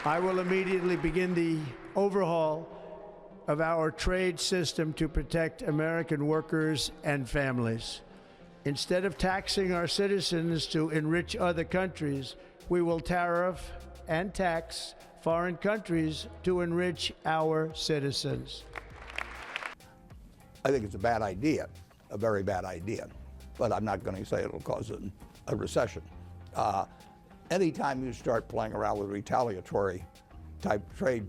I will immediately begin the overhaul of our trade system to protect American workers and families. Instead of taxing our citizens to enrich other countries, we will tariff and tax foreign countries to enrich our citizens. I think it's a bad idea, a very bad idea, but I'm not going to say it'll cause a recession. Anytime you start playing around with retaliatory type trade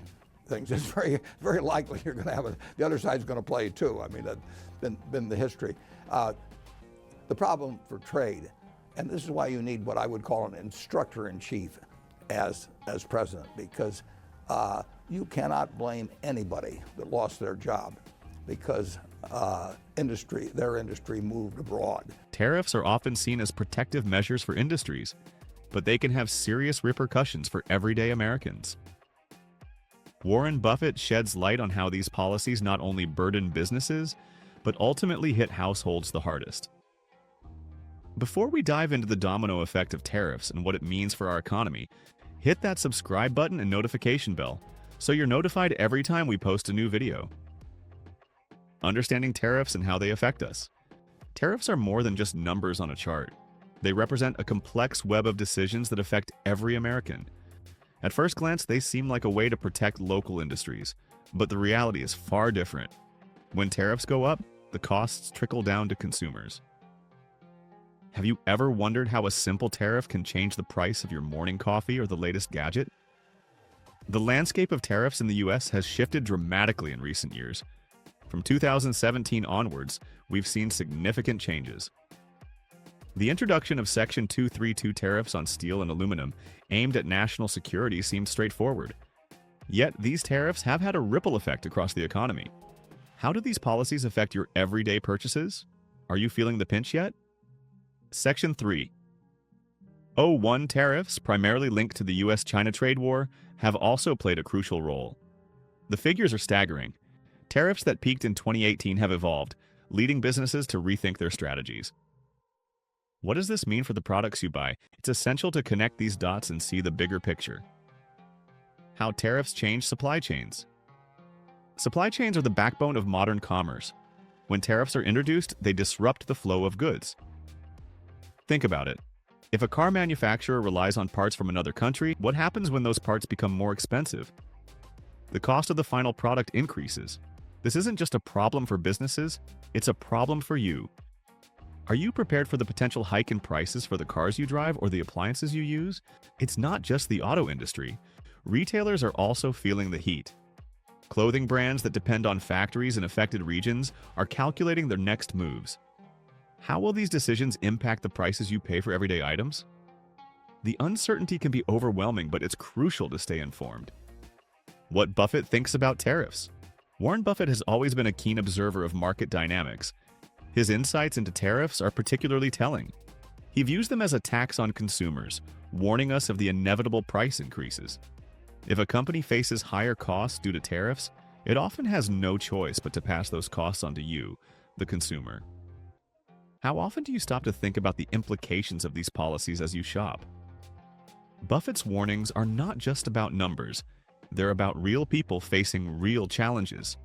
things, it's very likely you're going to have the other side's going to play too. I mean, that's been the history. The problem for trade, and this is why you need what I would call an instructor-in-chief as president, because you cannot blame anybody that lost their job because their industry moved abroad. Tariffs are often seen as protective measures for industries, but they can have serious repercussions for everyday Americans. Warren Buffett sheds light on how these policies not only burden businesses, but ultimately hit households the hardest. Before we dive into the domino effect of tariffs and what it means for our economy, hit that subscribe button and notification bell so you're notified every time we post a new video. Understanding tariffs and how they affect us. Tariffs are more than just numbers on a chart. They represent a complex web of decisions that affect every American. At first glance, they seem like a way to protect local industries, but the reality is far different. When tariffs go up, the costs trickle down to consumers. Have you ever wondered how a simple tariff can change the price of your morning coffee or the latest gadget? The landscape of tariffs in the US has shifted dramatically in recent years. From 2017 onwards, we've seen significant changes. The introduction of Section 232 tariffs on steel and aluminum aimed at national security seems straightforward. Yet these tariffs have had a ripple effect across the economy. How do these policies affect your everyday purchases? Are you feeling the pinch yet? Section 301 tariffs, primarily linked to the US-China trade war, have also played a crucial role. The figures are staggering. Tariffs that peaked in 2018 have evolved, leading businesses to rethink their strategies. What does this mean for the products you buy? It's essential to connect these dots and see the bigger picture. How tariffs change supply chains. Supply chains are the backbone of modern commerce. When tariffs are introduced, they disrupt the flow of goods. Think about it. If a car manufacturer relies on parts from another country, what happens when those parts become more expensive? The cost of the final product increases. This isn't just a problem for businesses, it's a problem for you. Are you prepared for the potential hike in prices for the cars you drive or the appliances you use? It's not just the auto industry. Retailers are also feeling the heat. Clothing brands that depend on factories in affected regions are calculating their next moves. How will these decisions impact the prices you pay for everyday items? The uncertainty can be overwhelming, but it's crucial to stay informed. What Buffett thinks about tariffs. Warren Buffett has always been a keen observer of market dynamics. His insights into tariffs are particularly telling. He views them as a tax on consumers, warning us of the inevitable price increases. If a company faces higher costs due to tariffs, it often has no choice but to pass those costs on to you, the consumer. How often do you stop to think about the implications of these policies as you shop? Buffett's warnings are not just about numbers. They're about real people facing real challenges.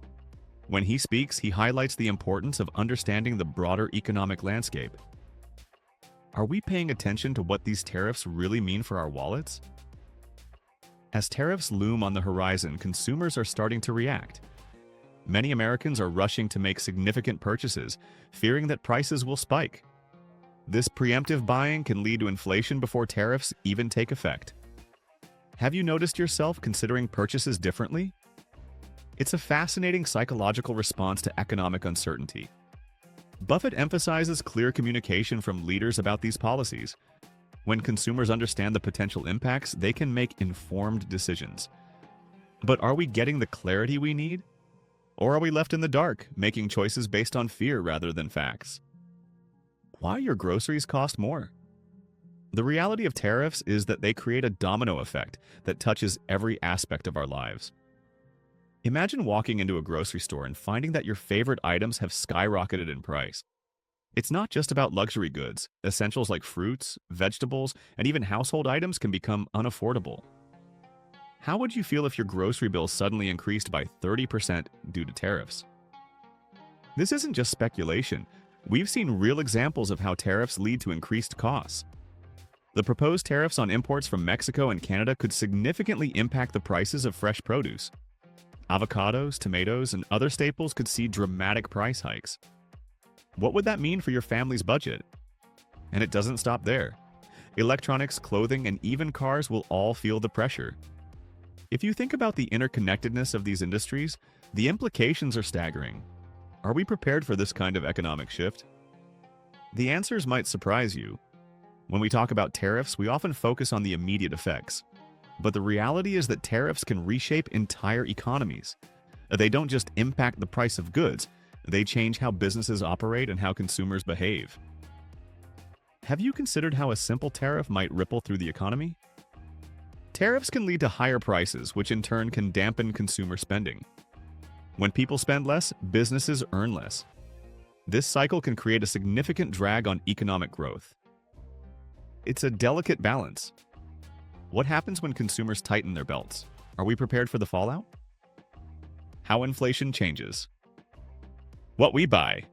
When he speaks, he highlights the importance of understanding the broader economic landscape. Are we paying attention to what these tariffs really mean for our wallets? As tariffs loom on the horizon, consumers are starting to react. Many Americans are rushing to make significant purchases, fearing that prices will spike. This preemptive buying can lead to inflation before tariffs even take effect. Have you noticed yourself considering purchases differently? It's a fascinating psychological response to economic uncertainty. Buffett emphasizes clear communication from leaders about these policies. When consumers understand the potential impacts, they can make informed decisions. But are we getting the clarity we need? Or are we left in the dark, making choices based on fear rather than facts? Why your groceries cost more? The reality of tariffs is that they create a domino effect that touches every aspect of our lives. Imagine walking into a grocery store and finding that your favorite items have skyrocketed in price. It's not just about luxury goods. Essentials like fruits, vegetables, and even household items can become unaffordable. How would you feel if your grocery bill suddenly increased by 30% due to tariffs? This isn't just speculation. We've seen real examples of how tariffs lead to increased costs. The proposed tariffs on imports from Mexico and Canada could significantly impact the prices of fresh produce. Avocados, tomatoes, and other staples could see dramatic price hikes. What would that mean for your family's budget? And it doesn't stop there. Electronics, clothing, and even cars will all feel the pressure. If you think about the interconnectedness of these industries, the implications are staggering. Are we prepared for this kind of economic shift? The answers might surprise you. When we talk about tariffs, we often focus on the immediate effects. But the reality is that tariffs can reshape entire economies. They don't just impact the price of goods, they change how businesses operate and how consumers behave. Have you considered how a simple tariff might ripple through the economy? Tariffs can lead to higher prices, which in turn can dampen consumer spending. When people spend less, businesses earn less. This cycle can create a significant drag on economic growth. It's a delicate balance. What happens when consumers tighten their belts? Are we prepared for the fallout? How inflation changes. What we buy.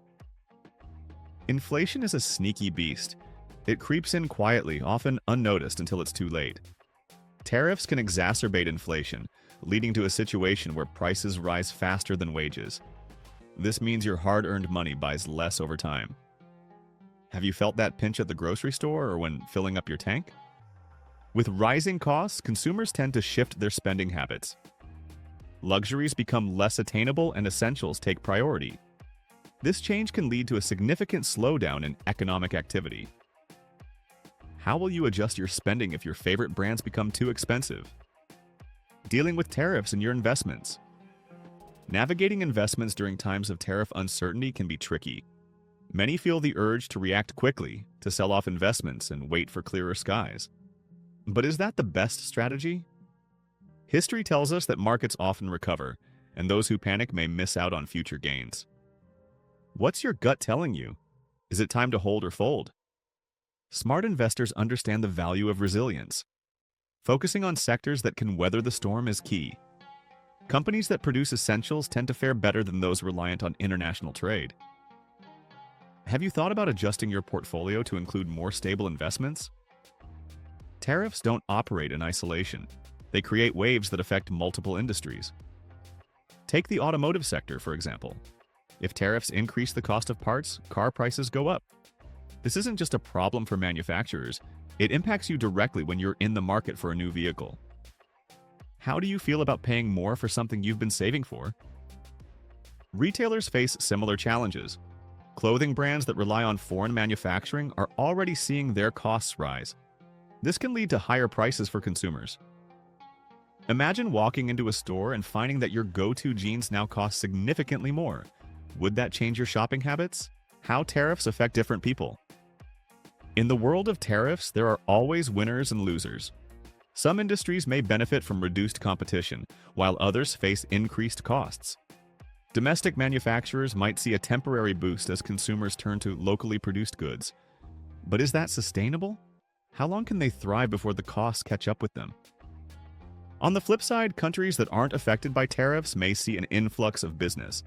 Inflation is a sneaky beast. It creeps in quietly, often unnoticed until it's too late. Tariffs can exacerbate inflation, leading to a situation where prices rise faster than wages. This means your hard-earned money buys less over time. Have you felt that pinch at the grocery store or when filling up your tank? With rising costs, consumers tend to shift their spending habits. Luxuries become less attainable and essentials take priority. This change can lead to a significant slowdown in economic activity. How will you adjust your spending if your favorite brands become too expensive? Dealing with tariffs in your investments. Navigating investments during times of tariff uncertainty can be tricky. Many feel the urge to react quickly, to sell off investments and wait for clearer skies. But is that the best strategy? History tells us that markets often recover, and those who panic may miss out on future gains. What's your gut telling you? Is it time to hold or fold? Smart investors understand the value of resilience. Focusing on sectors that can weather the storm is key. Companies that produce essentials tend to fare better than those reliant on international trade. Have you thought about adjusting your portfolio to include more stable investments? Tariffs don't operate in isolation. They create waves that affect multiple industries. Take the automotive sector, for example. If tariffs increase the cost of parts, car prices go up. This isn't just a problem for manufacturers. It impacts you directly when you're in the market for a new vehicle. How do you feel about paying more for something you've been saving for? Retailers face similar challenges. Clothing brands that rely on foreign manufacturing are already seeing their costs rise. This can lead to higher prices for consumers. Imagine walking into a store and finding that your go-to jeans now cost significantly more. Would that change your shopping habits? How tariffs affect different people. In the world of tariffs, there are always winners and losers. Some industries may benefit from reduced competition, while others face increased costs. Domestic manufacturers might see a temporary boost as consumers turn to locally produced goods. But is that sustainable? How long can they thrive before the costs catch up with them? On the flip side, countries that aren't affected by tariffs may see an influx of business.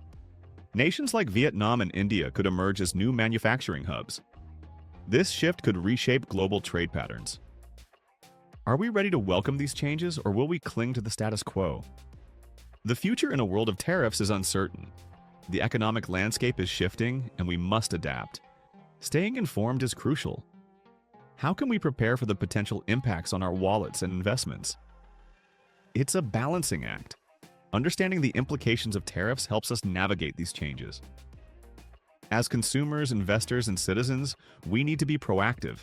Nations like Vietnam and India could emerge as new manufacturing hubs. This shift could reshape global trade patterns. Are we ready to welcome these changes, or will we cling to the status quo? The future in a world of tariffs is uncertain. The economic landscape is shifting, and we must adapt. Staying informed is crucial. How can we prepare for the potential impacts on our wallets and investments? It's a balancing act. Understanding the implications of tariffs helps us navigate these changes. As consumers, investors, and citizens, we need to be proactive.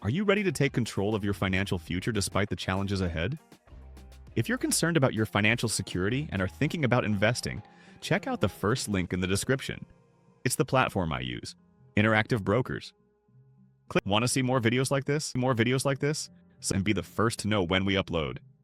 Are you ready to take control of your financial future despite the challenges ahead? If you're concerned about your financial security and are thinking about investing, check out the first link in the description. It's the platform I use, Interactive Brokers. Want to see more videos like this? And be the first to know when we upload.